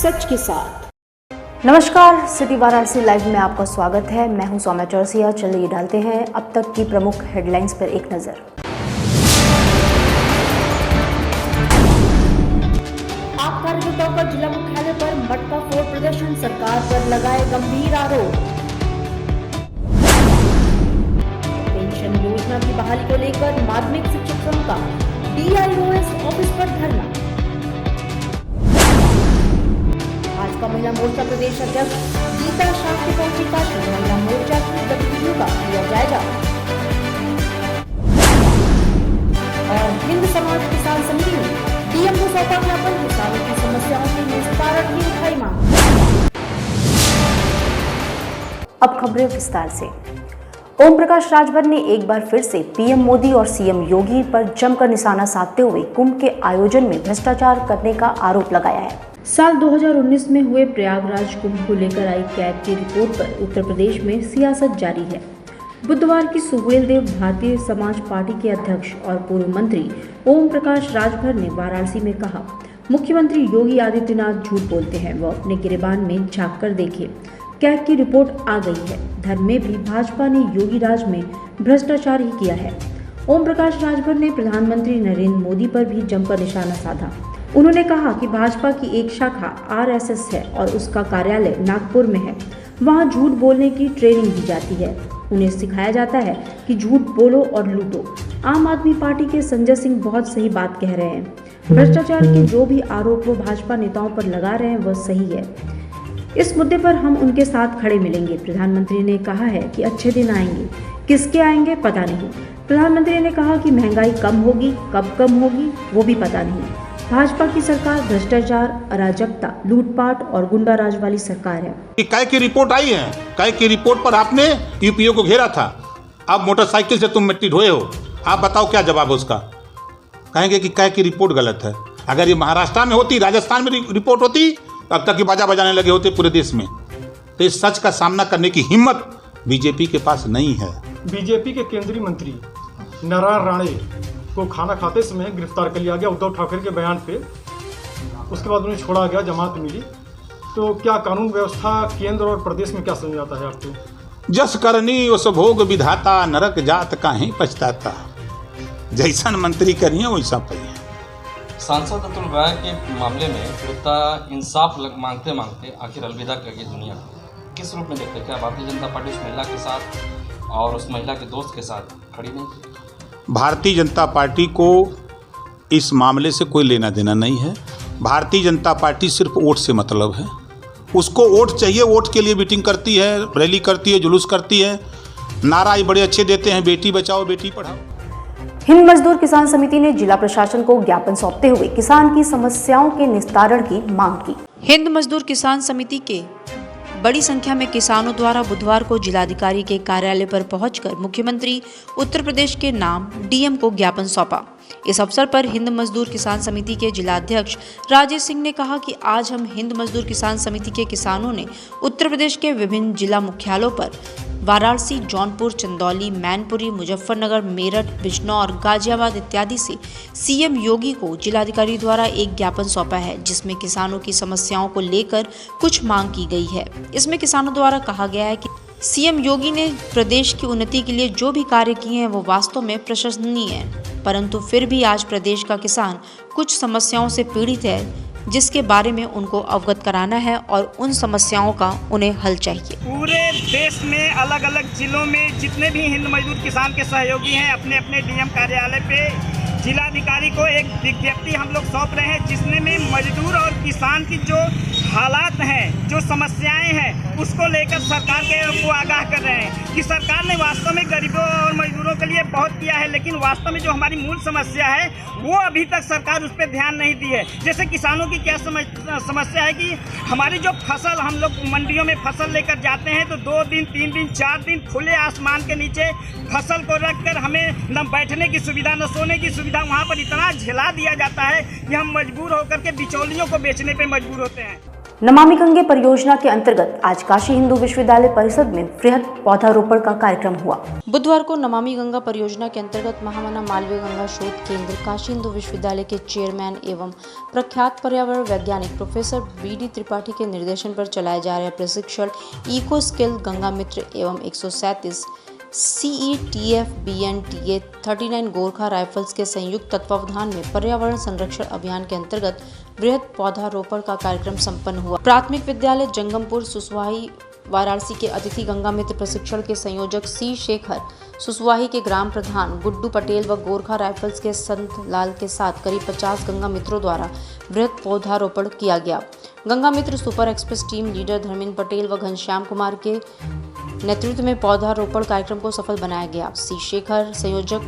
सच के साथ। नमस्कार, सिटी वाराणसी लाइव में आपका स्वागत है। मैं हूं सौम्या चौरसिया। चलिए डालते हैं अब तक की प्रमुख हेडलाइंस पर एक नजर। आप कार्यकर्ताओं का जिला मुख्यालय पर मटका फोड़ प्रदर्शन, सरकार पर लगाए गंभीर आरोप। पेंशन योजना की बहाली को लेकर माध्यमिक शिक्षक संघ का DIOS ऑफिस पर धरना। भाजपा महिला मोर्चा प्रदेश अध्यक्ष गीता शाक्य पहुंची काशी, महिला मोर्चा की गतिविधियों का किया जायजा। और हिंद समाज किसान समिति ने DM को सौंपा ज्ञापन, किसानों की समस्याओं के निस्तारण की उठाई मांग। अब खबरें विस्तार से। ओम प्रकाश राजभर ने एक बार फिर से PM मोदी और CM योगी पर जमकर निशाना साधते हुए कुंभ के आयोजन में भ्रष्टाचार करने का आरोप लगाया है। साल 2019 में हुए प्रयागराज कुंभ को लेकर आई कैग की रिपोर्ट पर उत्तर प्रदेश में सियासत जारी है। बुधवार की सुहेलदेव भारतीय समाज पार्टी के अध्यक्ष और पूर्व मंत्री ओम प्रकाश राजभर ने वाराणसी में कहा, मुख्यमंत्री योगी आदित्यनाथ झूठ बोलते हैं, वो अपने गिरेबान में झांक कर देखे। कैग की रिपोर्ट आ गई है। धर्म में भी भाजपा ने योगी राज में भ्रष्टाचार ही किया है। ओम प्रकाश राजभर ने प्रधानमंत्री नरेंद्र मोदी पर भी जमकर निशाना साधा। उन्होंने कहा कि भाजपा की एक शाखा RSS है और उसका कार्यालय नागपुर में है। वहां झूठ बोलने की ट्रेनिंग दी जाती है। उन्हें सिखाया जाता है कि झूठ बोलो और लूटो। आम आदमी पार्टी के संजय सिंह बहुत सही बात कह रहे हैं। भ्रष्टाचार के जो भी आरोप वो भाजपा नेताओं पर लगा रहे हैं वह सही है। इस मुद्दे पर हम उनके साथ खड़े मिलेंगे। प्रधानमंत्री ने कहा है कि अच्छे दिन आएंगे, किसके आएंगे पता नहीं। प्रधानमंत्री ने कहा कि महंगाई कम होगी, कब कम होगी वो भी पता नहीं। भाजपा की सरकार भ्रष्टाचाार, अराजकता, लूटपाट और गुंडाराज वाली सरकार है। कै की रिपोर्ट आई है, कै की रिपोर्ट पर आपने UPO को घेरा था। अब मोटरसाइकिल से तुम मिट्टी ढोए हो। आप बताओ क्या जवाब है उसका? कहेंगे कि कै की रिपोर्ट गलत है। अगर ये महाराष्ट्र में होती, राजस्थान में रिपोर्ट होती, अब तक की बाजा बजाने लगे होते पूरे देश में। तो इस सच का सामना करने की हिम्मत बीजेपी के पास नहीं है। बीजेपी के केंद्रीय मंत्री नारायण राणे को खाना खाते समय गिरफ्तार कर लिया गया उद्धव ठाकरे के बयान पे। उसके बाद उन्हें छोड़ा गया, जमानत मिली। तो क्या कानून व्यवस्था केंद्र और प्रदेश में क्या समझाता है आपको? जस करनी उस भोग विधाता, नरक जात काहे पछताता। जैसन मंत्री करिए वैसा पाइए। सांसद अतुल राय के मामले में पीड़िता इंसाफ मांगते मांगते आखिर अलविदा कर गई दुनिया। किस रूप में देखते? क्या भारतीय जनता पार्टी उस महिला के साथ और उस महिला के दोस्त के साथ खड़ी नहीं थी? भारतीय जनता पार्टी को इस मामले से कोई लेना देना नहीं है। भारतीय जनता पार्टी सिर्फ वोट से मतलब है। उसको वोट चाहिए, वोट के लिए मीटिंग करती है, रैली करती है, जुलूस करती है, नारा बड़े अच्छे देते हैं, बेटी बचाओ बेटी पढ़ाओ। हिंद मजदूर किसान समिति ने जिला प्रशासन को ज्ञापन सौंपते हुए किसान की समस्याओं के निस्तारण की मांग की। हिंद मजदूर किसान समिति के बड़ी संख्या में किसानों द्वारा बुधवार को जिलाधिकारी के कार्यालय पर पहुंचकर मुख्यमंत्री उत्तर प्रदेश के नाम DM को ज्ञापन सौंपा। इस अवसर पर हिंद मजदूर किसान समिति के जिलाध्यक्ष राजेश सिंह ने कहा कि आज हम हिंद मजदूर किसान समिति के किसानों ने उत्तर प्रदेश के विभिन्न जिला मुख्यालयों पर वाराणसी, जौनपुर, चंदौली, मैनपुरी, मुजफ्फरनगर, मेरठ, बिजनौर, गाजियाबाद इत्यादि से CM योगी को जिलाधिकारी द्वारा एक ज्ञापन सौंपा है, जिसमें किसानों की समस्याओं को लेकर कुछ मांग की गई है। इसमें किसानों द्वारा कहा गया है कि CM योगी ने प्रदेश की उन्नति के लिए जो भी कार्य किए हैं वो वास्तव में प्रशंसनीय है, परंतु फिर भी आज प्रदेश का किसान कुछ समस्याओं से पीड़ित है, जिसके बारे में उनको अवगत कराना है और उन समस्याओं का उन्हें हल चाहिए। पूरे देश में अलग अलग जिलों में जितने भी हिंद मजदूर किसान के सहयोगी हैं, अपने अपने DM कार्यालय पे जिलाधिकारी को एक विज्ञप्ति हम लोग सौंप रहे हैं, जिसमें में मजदूर और किसान की जो हालात हैं, जो समस्याएं हैं, उसको लेकर सरकार को आगाह कर रहे हैं कि सरकार ने वास्तव में गरीबों और मजदूरों के लिए बहुत किया है, लेकिन वास्तव में जो हमारी मूल समस्या है वो अभी तक सरकार उस पर ध्यान नहीं दी है। जैसे किसानों की क्या समस्या है कि हमारी जो फसल, हम लोग मंडियों में फसल लेकर जाते हैं तो 2 दिन 3 दिन 4 दिन खुले आसमान के नीचे फसल को रखकर हमें न बैठने की सुविधा न सोने की सुविधा, वहाँ पर इतना झेला दिया जाता है कि हम मजबूर होकर के बिचौलियों को बेचने पे मजबूर होते हैं। नमामि गंगे परियोजना के अंतर्गत आज काशी हिंदू विश्वविद्यालय परिसर में वृहद पौधारोपण का कार्यक्रम हुआ। बुधवार को नमामि गंगा परियोजना के अंतर्गत महामना मालवीय गंगा शोध केंद्र काशी हिंदू विश्वविद्यालय के चेयरमैन एवं प्रख्यात पर्यावरण वैज्ञानिक प्रोफेसर BD त्रिपाठी के निर्देशन पर चलाए जा रहे प्रशिक्षण इको स्किल गंगा मित्र एवं 137 CETF BNTA 39 गोरखा राइफल्स के संयुक्त तत्वावधान में पर्यावरण संरक्षण अभियान के अंतर्गत वृहद पौधारोपण का कार्यक्रम संपन्न हुआ। प्राथमिक विद्यालय जंगमपुर सुसवाही वाराणसी के अतिथि गंगा मित्र प्रशिक्षण के संयोजक C शेखर, सुसवाही के ग्राम प्रधान गुड्डू पटेल व गोरखा राइफल्स के संत लाल के साथ करीब 50 गंगा मित्रों द्वारा वृहद पौधारोपण किया गया। Ganga Mitra super express team leader Dharmendra Patel व घनश्याम कुमार के नेतृत्व में पौधारोपण कार्यक्रम को सफल बनाया गया। C शेखर संयोजक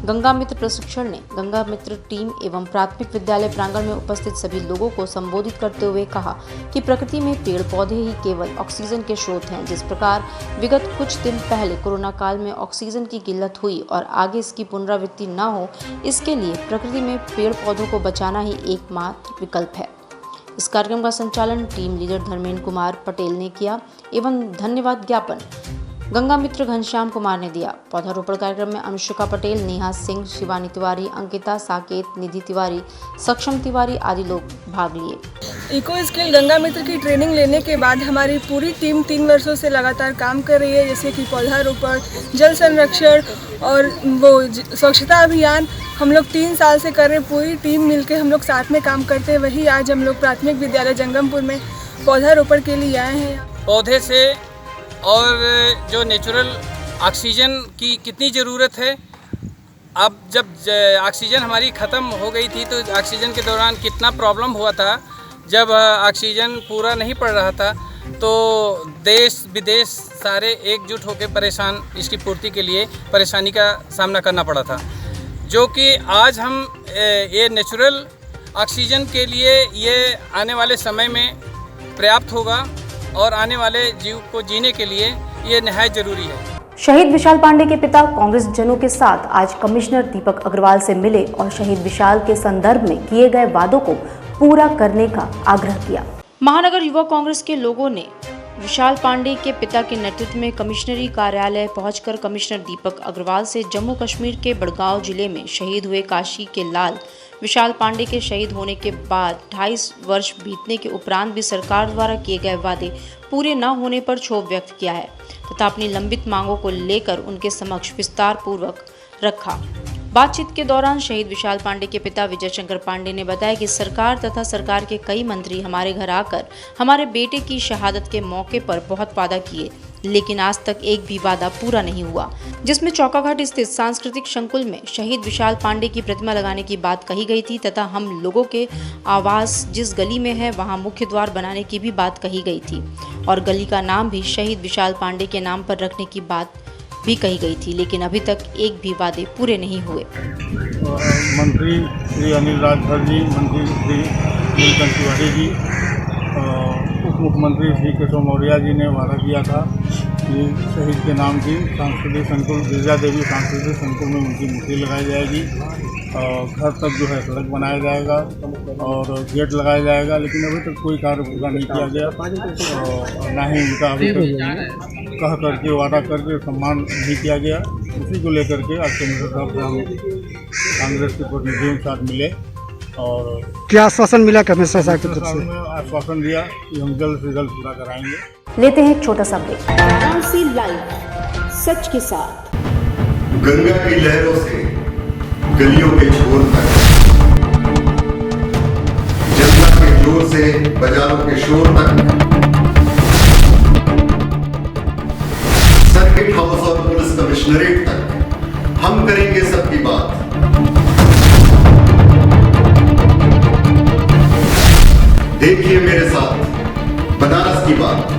गंगा मित्र प्रशिक्षण ने गंगा मित्र टीम एवं प्राथमिक विद्यालय प्रांगण में उपस्थित सभी लोगों को संबोधित करते हुए कहा कि प्रकृति में पेड़ पौधे ही केवल ऑक्सीजन के स्रोत हैं। जिस प्रकार विगत कुछ दिन पहले कोरोना काल में ऑक्सीजन की किल्लत हुई और आगे इसकी पुनरावृत्ति न हो, इसके लिए प्रकृति में पेड़ पौधों को बचाना ही एकमात्र विकल्प है। इस कार्यक्रम का संचालन टीम लीडर धर्मेंद्र कुमार पटेल ने किया एवं धन्यवाद ज्ञापन गंगा मित्र घनश्याम कुमार ने दिया। पौधारोपण कार्यक्रम में अनुष्का पटेल, नेहा सिंह, शिवानी तिवारी, अंकिता साकेत, निधि तिवारी, सक्षम तिवारी आदि लोग भाग लिए। इको स्किल गंगा मित्र की ट्रेनिंग लेने के बाद हमारी पूरी टीम 3 वर्षों से लगातार काम कर रही है, जैसे कि पौधारोपण, जल संरक्षण और वो स्वच्छता अभियान हम लोग 3 साल से कर रहे हैं। पूरी टीम मिलकर हम लोग साथ में काम करते हैं। वही आज हम लोग प्राथमिक विद्यालय जंगमपुर में पौधारोपण के लिए आए हैं। पौधे से और जो नेचुरल ऑक्सीजन की कितनी ज़रूरत है। अब जब ऑक्सीजन हमारी ख़त्म हो गई थी तो ऑक्सीजन के दौरान कितना प्रॉब्लम हुआ था। जब ऑक्सीजन पूरा नहीं पड़ रहा था तो देश विदेश सारे एकजुट होकर परेशान, इसकी पूर्ति के लिए परेशानी का सामना करना पड़ा था, जो कि आज हम ये नेचुरल ऑक्सीजन के लिए ये आने वाले समय में पर्याप्त होगा और आने वाले जीव को जीने के लिए ये निहायत ज़रूरी है। शहीद विशाल पांडे के पिता कांग्रेस जनों के साथ आज कमिश्नर दीपक अग्रवाल से मिले और शहीद विशाल के संदर्भ में किए गए वादों को पूरा करने का आग्रह किया। महानगर युवा कांग्रेस के लोगों ने विशाल पांडे के पिता के नेतृत्व में कमिश्नरी कार्यालय पहुंचकर कमिश्नर दीपक अग्रवाल से जम्मू कश्मीर के बड़गांव जिले में शहीद हुए काशी के लाल विशाल पांडे के शहीद होने के बाद 2.5 वर्ष बीतने के उपरांत भी सरकार द्वारा किए गए वादे पूरे न होने पर क्षोभ व्यक्त किया है तथा अपनी लंबित मांगों को लेकर उनके समक्ष विस्तार पूर्वक रखा। बातचीत के दौरान शहीद विशाल पांडे के पिता विजय शंकर पांडे ने बताया कि सरकार तथा सरकार के कई मंत्री हमारे घर आकर हमारे बेटे की शहादत के मौके पर बहुत वादा किए, लेकिन आज तक एक भी वादा पूरा नहीं हुआ, जिसमें चौकाघाट स्थित सांस्कृतिक संकुल में शहीद विशाल पांडे की प्रतिमा लगाने की बात कही गई थी तथा हम लोगों के आवास जिस गली में है वहां मुख्य द्वार बनाने की भी बात कही गई थी और गली का नाम भी शहीद विशाल पांडे के नाम पर रखने की बात भी कही गई थी, लेकिन अभी तक एक भी वादे पूरे नहीं हुए। मंत्री श्री अनिल राजभर जी, मंत्री श्री नीलकंठ तिवारी जी, उप मुख्यमंत्री श्री केशव मौर्य जी ने वादा किया था कि शहीद के नाम की सांस्कृतिक संकुल गिरिजा देवी सांस्कृतिक संकुल में उनकी मूर्ति लगाई जाएगी, घर तक जो है सड़क बनाया जाएगा और गेट लगाया जाएगा, लेकिन अभी तक कोई कार्य पूरा नहीं किया गया और ना ही उनका अभी तक कह करके वादा करके सम्मान नहीं किया गया। उसी को लेकर के आज कमिश्नर साहब से हम कांग्रेस के प्रतिनिधियों के साथ मिले और क्या आश्वासन मिला कमिश्नर साहब की तरफ से? आश्वासन दिया कि हम जल्द से जल्द पूरा कराएंगे। लेते हैं एक छोटा सा ब्रेक। वाराणसी लाइव, सच के साथ। गंगा की लहरों से गलियों के छोर तक, जनता के जोर से बाजारों के शोर तक, सर्किट हाउस और पुलिस कमिश्नरेट तक हम करेंगे सबकी बात। देखिए मेरे साथ बनारस की बात।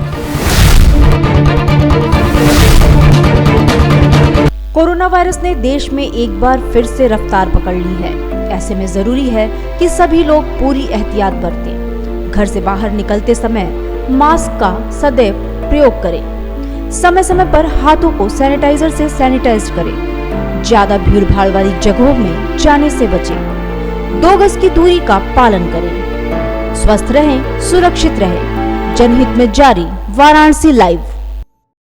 कोरोना वायरस ने देश में एक बार फिर से रफ्तार पकड़ ली है। ऐसे में जरूरी है कि सभी लोग पूरी एहतियात बरतें। घर से बाहर निकलते समय मास्क का सदैव प्रयोग करें। समय समय पर हाथों को सैनिटाइजर से सैनिटाइज करें। ज्यादा भीड़ भाड़ वाली जगहों में जाने से बचें। 2 गज की दूरी का पालन करें। स्वस्थ रहें, सुरक्षित रहें। जनहित में जारी वाराणसी लाइव।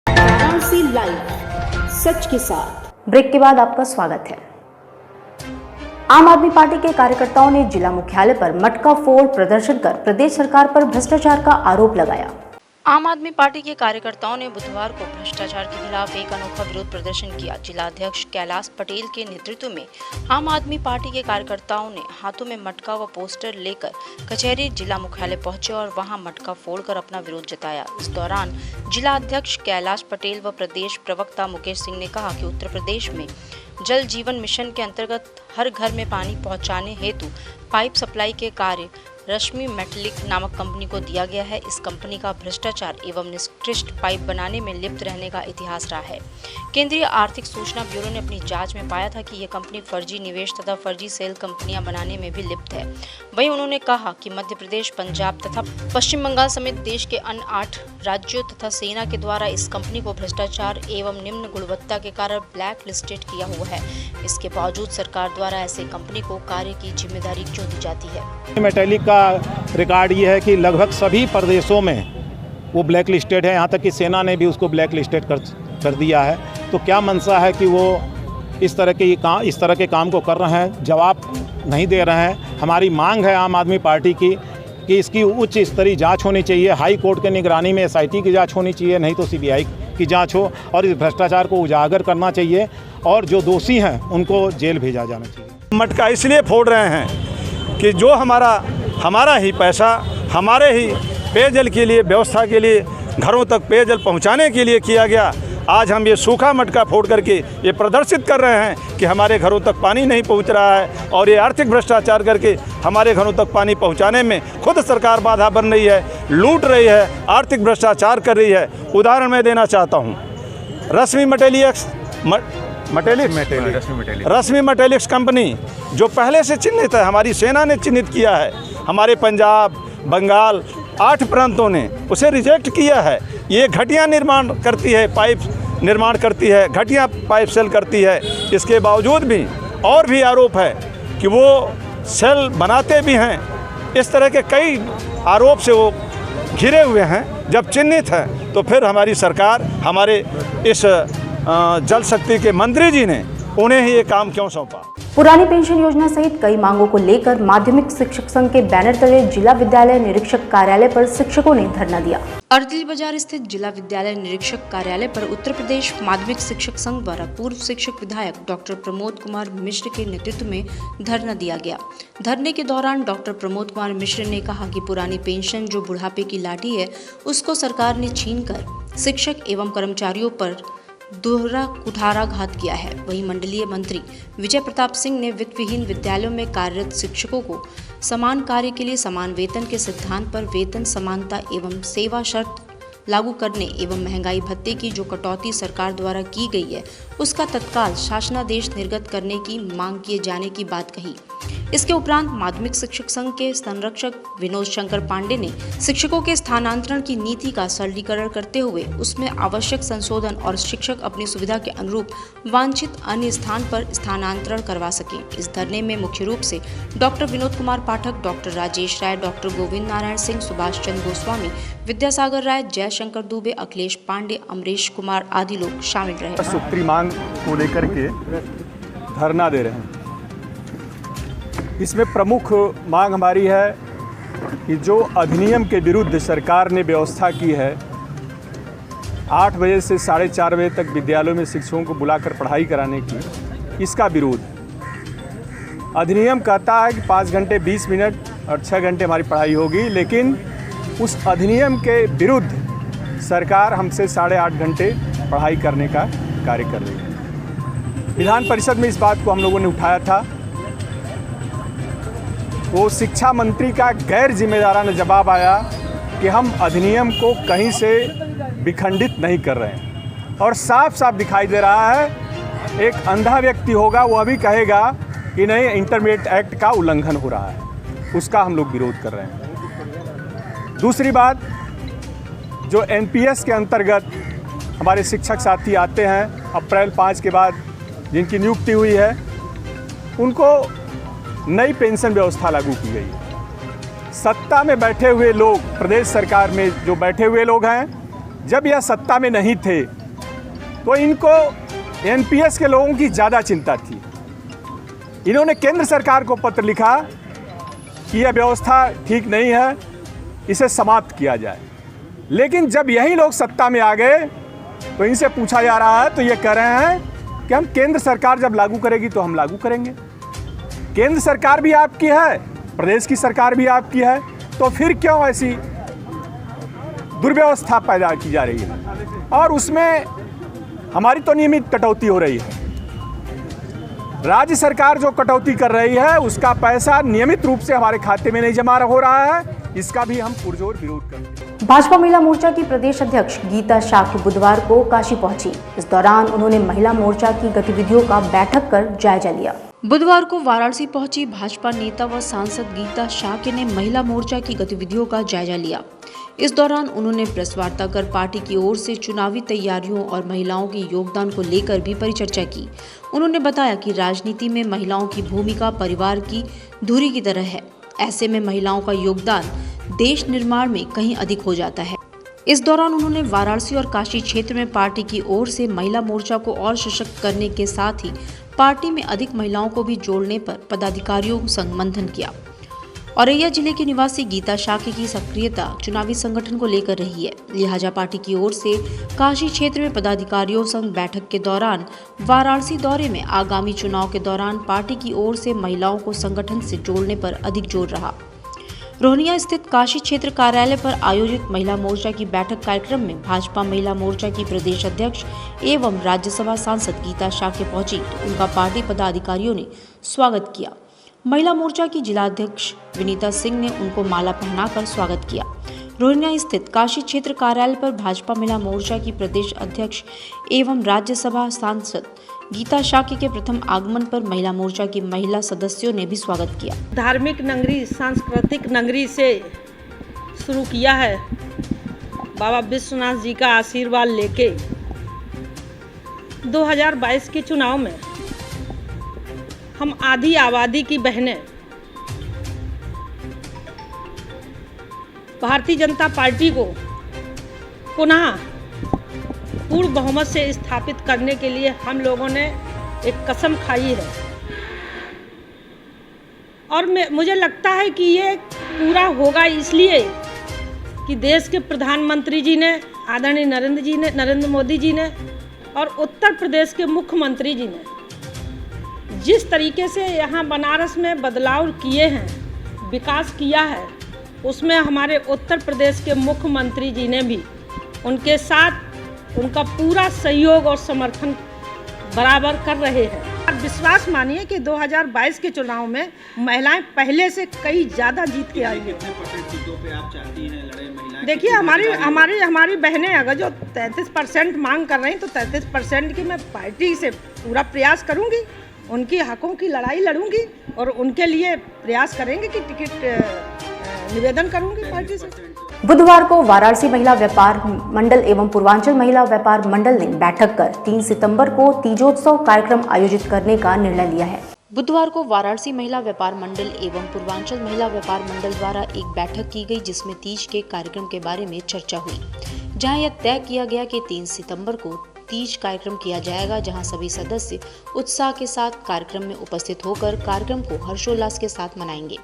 वाराणसी लाइव, सच के साथ। ब्रेक के बाद आपका स्वागत है। आम आदमी पार्टी के कार्यकर्ताओं ने जिला मुख्यालय पर मटका फोड़ प्रदर्शन कर प्रदेश सरकार पर भ्रष्टाचार का आरोप लगाया। आम आदमी पार्टी के कार्यकर्ताओं ने बुधवार को भ्रष्टाचार के खिलाफ एक अनोखा विरोध प्रदर्शन किया। जिला अध्यक्ष कैलाश पटेल के नेतृत्व में आम आदमी पार्टी के कार्यकर्ताओं ने हाथों में मटका व पोस्टर लेकर कचहरी जिला मुख्यालय पहुंचे और वहां मटका फोड़कर अपना विरोध जताया। इस दौरान जिला अध्यक्ष कैलाश पटेल व प्रदेश प्रवक्ता मुकेश सिंह ने कहा कि उत्तर प्रदेश में जल जीवन मिशन के अंतर्गत हर घर में पानी पहुंचाने हेतु पाइप सप्लाई के कार्य रश्मि मेटलिक नामक कंपनी को दिया गया है। इस कंपनी का भ्रष्टाचार एवं निकृष्ट पाइप बनाने में लिप्त रहने का इतिहास रहा है। केंद्रीय आर्थिक सूचना ब्यूरो ने अपनी जांच में पाया था कि यह कंपनी फर्जी निवेश तथा फर्जी सेल कंपनियां बनाने में भी लिप्त है। वहीं उन्होंने कहा कि मध्य प्रदेश, पंजाब तथा पश्चिम बंगाल समेत देश के अन्य 8 राज्यों तथा सेना के द्वारा इस कंपनी को भ्रष्टाचार एवं निम्न गुणवत्ता के कारण ब्लैक लिस्टेड किया हुआ है। इसके बावजूद सरकार द्वारा ऐसे कंपनी को कार्य की जिम्मेदारी क्यों दी जाती है। मेटालिक का रिकॉर्ड ये है कि लगभग सभी प्रदेशों में वो ब्लैक लिस्टेड है, यहाँ तक कि सेना ने भी उसको ब्लैक लिस्टेड कर दिया है। तो क्या मंशा है कि वो इस तरह के काम को कर रहे हैं, जवाब नहीं दे रहे हैं। हमारी मांग है आम आदमी पार्टी की कि इसकी उच्च स्तरीय जांच होनी चाहिए। हाई कोर्ट के निगरानी में SIT की जांच होनी चाहिए, नहीं तो CBI की जांच हो और इस भ्रष्टाचार को उजागर करना चाहिए और जो दोषी हैं उनको जेल भेजा जाना चाहिए। मटका इसलिए फोड़ रहे हैं कि जो हमारा ही पैसा हमारे ही पेयजल के लिए, व्यवस्था के लिए, घरों तक पेयजल पहुंचाने के लिए किया गया। आज हम ये सूखा मटका फोड़ करके ये प्रदर्शित कर रहे हैं कि हमारे घरों तक पानी नहीं पहुंच रहा है और ये आर्थिक भ्रष्टाचार करके हमारे घरों तक पानी पहुंचाने में खुद सरकार बाधा बन रही है, लूट रही है, आर्थिक भ्रष्टाचार कर रही है। उदाहरण मैं देना चाहता हूँ, रश्मि मेटालिक्स कंपनी जो पहले से चिन्हित है, हमारी सेना ने चिन्हित किया है, हमारे पंजाब, बंगाल 8 प्रांतों ने उसे रिजेक्ट किया है। ये घटिया निर्माण करती है, पाइप निर्माण करती है, घटिया पाइप सेल करती है। इसके बावजूद भी और भी आरोप है कि वो सेल बनाते भी हैं। इस तरह के कई आरोप से वो घिरे हुए हैं। जब चिन्हित हैं तो फिर हमारी सरकार, हमारे इस जल शक्ति के मंत्री जी ने उन्हें ही ये काम क्यों सौंपा। पुरानी पेंशन योजना सहित कई मांगों को लेकर माध्यमिक शिक्षक संघ के बैनर तले जिला विद्यालय निरीक्षक कार्यालय पर शिक्षकों ने धरना दिया। अर्दिल बाजार स्थित जिला विद्यालय निरीक्षक कार्यालय पर उत्तर प्रदेश माध्यमिक शिक्षक संघ द्वारा पूर्व शिक्षक विधायक डॉक्टर प्रमोद कुमार मिश्र के नेतृत्व में धरना दिया गया। धरने के दौरान डॉक्टर प्रमोद कुमार मिश्र ने कहा कि पुरानी पेंशन जो बुढ़ापे की लाठी है, उसको सरकार ने छीनकर शिक्षक एवं कर्मचारियों पर दोहरा कुठाराघात किया है। वहीं मंडलीय मंत्री विजय प्रताप सिंह ने वित्त विहीन विद्यालयों में कार्यरत शिक्षकों को समान कार्य के लिए समान वेतन के सिद्धांत पर वेतन समानता एवं सेवा शर्त लागू करने एवं महंगाई भत्ते की जो कटौती सरकार द्वारा की गई है, उसका तत्काल शासनादेश निर्गत करने की मांग किए जाने की बात कही। इसके उपरांत माध्यमिक शिक्षक संघ के संरक्षक विनोद शंकर पांडे ने शिक्षकों के स्थानांतरण की नीति का सरलीकरण करते हुए उसमें आवश्यक संशोधन और शिक्षक अपनी सुविधा के अनुरूप वांछित अन्य स्थान पर स्थानांतरण करवा सकें। इस धरने में मुख्य रूप से डॉक्टर विनोद कुमार पाठक, डॉक्टर राजेश राय, डॉक्टर गोविंद नारायण सिंह, सुभाष चंद्र गोस्वामी, विद्यासागर राय, जयशंकर दुबे, अखिलेश पांडे, अमरीश कुमार आदि लोग शामिल रहे। सूत्री मांग को लेकर के धरना दे रहे हैं। इसमें प्रमुख मांग हमारी है कि जो अधिनियम के विरुद्ध सरकार ने व्यवस्था की है, 8 बजे से 4:30 बजे तक विद्यालयों में शिक्षकों को बुलाकर पढ़ाई कराने की, इसका विरोध। अधिनियम कहता है कि 5 घंटे 20 मिनट और 6 घंटे हमारी पढ़ाई होगी, लेकिन उस अधिनियम के विरुद्ध सरकार हमसे 8.5 घंटे पढ़ाई करने का कार्य कर रही है। विधान परिषद में इस बात को हम लोगों ने उठाया था। वो शिक्षा मंत्री का गैर जिम्मेदाराना जवाब आया कि हम अधिनियम को कहीं से विखंडित नहीं कर रहे हैं, और साफ साफ दिखाई दे रहा है एक अंधा व्यक्ति होगा वो अभी कहेगा कि नहीं, इंटरमीडिएट एक्ट का उल्लंघन हो रहा है, उसका हम लोग विरोध कर रहे हैं। दूसरी बात, जो NPS के अंतर्गत हमारे शिक्षक साथी आते हैं अप्रैल 5 के बाद, जिनकी नियुक्ति हुई है, उनको नई पेंशन व्यवस्था लागू की गई है। सत्ता में बैठे हुए लोग, प्रदेश सरकार में जो बैठे हुए लोग हैं, जब यह सत्ता में नहीं थे तो इनको एनपीएस के लोगों की ज़्यादा चिंता थी। इन्होंने केंद्र सरकार को पत्र लिखा कि यह व्यवस्था ठीक नहीं है, इसे समाप्त किया जाए। लेकिन जब यही लोग सत्ता में आ गए तो इनसे पूछा जा रहा है तो ये कह रहे हैं कि हम केंद्र सरकार जब लागू करेगी तो हम लागू करेंगे। केंद्र सरकार भी आपकी है, प्रदेश की सरकार भी आपकी है, तो फिर क्यों ऐसी दुर्व्यवस्था पैदा की जा रही है? और उसमें हमारी तो नियमित कटौती हो रही है। राज्य सरकार जो कटौती कर रही है उसका पैसा नियमित रूप से हमारे खाते में नहीं जमा हो रहा है, इसका भी हम पुरजोर विरोध करते हैं। भाजपा महिला मोर्चा की प्रदेश अध्यक्ष गीता शाह बुधवार को काशी पहुंची। इस दौरान उन्होंने महिला मोर्चा की गतिविधियों का बैठक कर जायजा लिया। बुधवार को वाराणसी पहुंची भाजपा नेता व सांसद गीता शाह ने महिला मोर्चा की गतिविधियों का जायजा लिया। इस दौरान उन्होंने प्रेस वार्ता कर पार्टी की ओर से चुनावी तैयारियों और महिलाओं के योगदान को लेकर भी परिचर्चा की। उन्होंने बताया कि राजनीति में महिलाओं की भूमिका परिवार की धुरी की तरह है। ऐसे में महिलाओं का योगदान देश निर्माण में कहीं अधिक हो जाता है। इस दौरान उन्होंने वाराणसी और काशी क्षेत्र में पार्टी की ओर से महिला मोर्चा को और सशक्त करने के साथ ही पार्टी में अधिक महिलाओं को भी जोड़ने पर पदाधिकारियों संग मंथन किया। औरैया जिले के निवासी गीता शाह की सक्रियता चुनावी संगठन को लेकर रही है, लिहाजा पार्टी की ओर से काशी क्षेत्र में पदाधिकारियों संग बैठक के दौरान वाराणसी दौरे में आगामी चुनाव के दौरान पार्टी की ओर से महिलाओं को संगठन से जोड़ने पर अधिक जोर रहा। रोहनिया स्थित काशी क्षेत्र कार्यालय पर आयोजित महिला मोर्चा की बैठक कार्यक्रम में भाजपा महिला मोर्चा की प्रदेश अध्यक्ष एवं राज्यसभा सांसद गीता शाह के पहुंची तो उनका पार्टी पदाधिकारियों ने स्वागत किया। महिला मोर्चा की जिलाध्यक्ष विनीता सिंह ने उनको माला पहनाकर स्वागत किया। रोहनिया स्थित काशी क्षेत्र कार्यालय पर भाजपा महिला मोर्चा की प्रदेश अध्यक्ष एवं राज्यसभा सांसद गीता शाह के प्रथम आगमन पर महिला मोर्चा की महिला सदस्यों ने भी स्वागत किया। धार्मिक नगरी, सांस्कृतिक नगरी से शुरू किया है। बाबा विश्वनाथ जी का आशीर्वाद लेके 2022 के चुनाव में हम आधी आबादी की बहनें भारतीय जनता पार्टी को पुनः पूर्ण बहुमत से स्थापित करने के लिए हम लोगों ने एक कसम खाई है और मुझे लगता है कि ये पूरा होगा, इसलिए कि देश के प्रधानमंत्री जी ने, आदरणीय नरेंद्र मोदी जी ने और उत्तर प्रदेश के मुख्यमंत्री जी ने जिस तरीके से यहाँ बनारस में बदलाव किए हैं, विकास किया है, उसमें हमारे उत्तर प्रदेश के मुख्यमंत्री जी ने भी उनके साथ उनका पूरा सहयोग और समर्थन बराबर कर रहे हैं। आप विश्वास मानिए कि 2022 के चुनाव में महिलाएं पहले से कई ज़्यादा जीत के आई हैं। देखिए हमारी बहनें अगर जो 33% मांग कर रही हैं तो 33% की मैं पार्टी से पूरा प्रयास करूंगी, उनके हकों की लड़ाई लड़ूंगी और उनके लिए प्रयास करेंगे कि टिकट निवेदन करूंगी पार्टी से। बुधवार को वाराणसी महिला व्यापार मंडल एवं पूर्वांचल महिला व्यापार मंडल ने बैठक कर 3 सितंबर को तीजोत्सव कार्यक्रम आयोजित करने का निर्णय लिया है। बुधवार को वाराणसी महिला व्यापार मंडल एवं पूर्वांचल महिला व्यापार मंडल द्वारा एक बैठक की गई, जिसमें तीज के कार्यक्रम के बारे में चर्चा हुई, जहां यह तय किया गया कि 3 सितंबर को तीज कार्यक्रम किया जाएगा, जहां सभी सदस्य उत्साह के साथ कार्यक्रम में उपस्थित होकर कार्यक्रम को हर्षोल्लास के साथ मनाएंगे।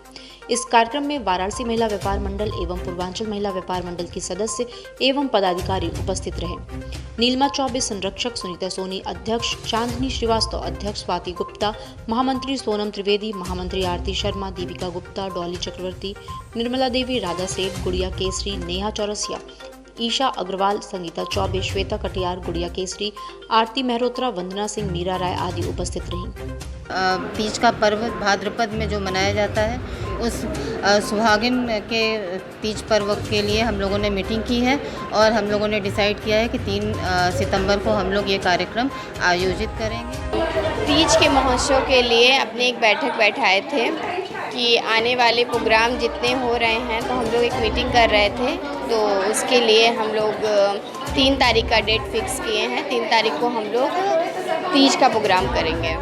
इस कार्यक्रम में वाराणसी महिला व्यापार मंडल एवं पूर्वांचल महिला व्यापार मंडल के सदस्य एवं पदाधिकारी उपस्थित रहे। नीलमा चौबे संरक्षक, सुनीता सोनी अध्यक्ष, चांदनी श्रीवास्तव अध्यक्ष, स्वाति गुप्ता महामंत्री, सोनम त्रिवेदी महामंत्री, आरती शर्मा, दीपिका गुप्ता, डॉली चक्रवर्ती, निर्मला देवी, राधा सेठ, गुड़िया केसरी, नेहा चौरसिया, ईशा अग्रवाल, संगीता चौबे, श्वेता कटियार, गुड़िया केसरी, आरती मेहरोत्रा, वंदना सिंह, मीरा राय आदि उपस्थित रहीं। तीज का पर्व भाद्रपद में जो मनाया जाता है, उस सुहागिन के तीज पर्व के लिए हम लोगों ने मीटिंग की है और हम लोगों ने डिसाइड किया है कि 3 सितंबर को हम लोग ये कार्यक्रम आयोजित करेंगे। तीज के महोत्सव के लिए अपने एक बैठक बैठाए थे कि आने वाले प्रोग्राम जितने हो रहे हैं, तो हम लोग एक मीटिंग कर रहे थे, तो उसके लिए हम लोग 3 तारीख का डेट फिक्स किए हैं। 3 तारीख को हम लोग तीज का प्रोग्राम करेंगे।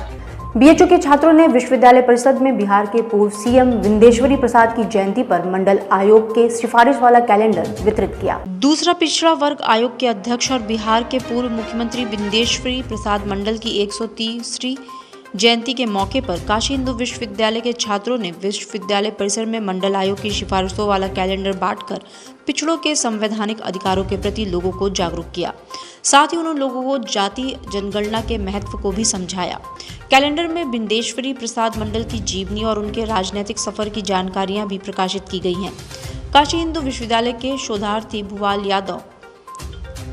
बीएचयू के छात्रों ने विश्वविद्यालय परिषद में बिहार के पूर्व सीएम विंदेश्वरी प्रसाद की जयंती पर मंडल आयोग के सिफारिश वाला कैलेंडर वितरित किया। दूसरा पिछड़ा वर्ग आयोग के अध्यक्ष और बिहार के पूर्व मुख्यमंत्री विंदेश्वरी प्रसाद मंडल की 130वीं जयंती के मौके पर काशी हिंदू विश्वविद्यालय के छात्रों ने विश्वविद्यालय परिसर में मंडल आयोग की सिफारिशों वाला कैलेंडर बांटकर पिछड़ों के संवैधानिक अधिकारों के प्रति लोगों को जागरूक किया। साथ ही उन्होंने लोगों को जाति जनगणना के महत्व को भी समझाया। कैलेंडर में विंदेश्वरी प्रसाद मंडल की जीवनी और उनके राजनीतिक सफर की जानकारियां भी प्रकाशित की गई हैं। काशी हिंदू विश्वविद्यालय के शोधार्थी भुवाल यादव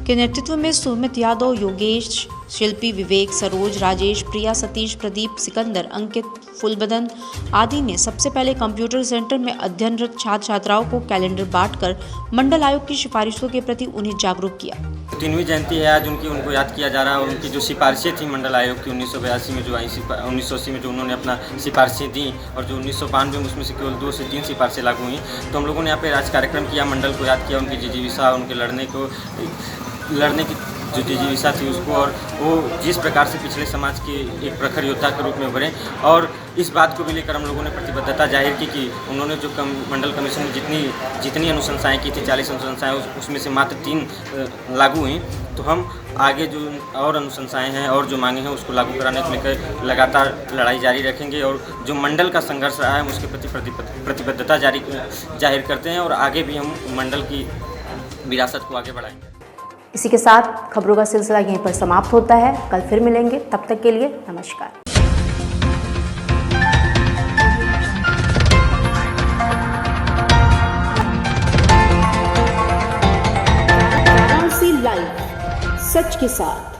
के नेतृत्व में सुमित यादव, योगेश, शिल्पी, विवेक, सरोज, राजेश, प्रिया, सतीश, प्रदीप, सिकंदर, अंकित, फुलबदन आदि ने सबसे पहले कंप्यूटर सेंटर में अध्ययनरत छात्र छात्राओं को कैलेंडर बांटकर मंडल आयोग की सिफारिशों के प्रति उन्हें जागरूक किया। 3वीं जयंती है आज उनको याद किया जा रहा है और उनकी जो सिफारिशें थी मंडल आयोग की 1982 में जो आई 1980 में जो उन्होंने अपना सिफारिशें दी और जो 1992 में उसमें से केवल 2 से 3 सिफारिशें लागू हुई। तो हम लोगों ने यहाँ पे आज कार्यक्रम किया, मंडल को याद किया, उनकी जिजीविषा, उनके लड़ने की जो जिजीविषा थी उसको, और वो जिस प्रकार से पिछले समाज के एक प्रखर योद्धा के रूप में उभरे। और इस बात को भी लेकर हम लोगों ने प्रतिबद्धता जाहिर की कि उन्होंने जो मंडल कमीशन में जितनी अनुशंसाएँ की थी 40 अनुशंसाएँ, उसमें से मात्र 3 लागू हुई। तो हम आगे जो और अनुशंसाएँ हैं और जो मांगे हैं उसको लागू कराने को लेकर लगातार लड़ाई जारी रखेंगे और जो मंडल का संघर्ष रहा है उसके प्रति प्रतिबद्धता जाहिर करते हैं और आगे भी हम मंडल की विरासत को आगे बढ़ाएंगे। इसी के साथ खबरों का सिलसिला यहीं पर समाप्त होता है। कल फिर मिलेंगे, तब तक के लिए नमस्कार। वाराणसी लाइव, सच के साथ।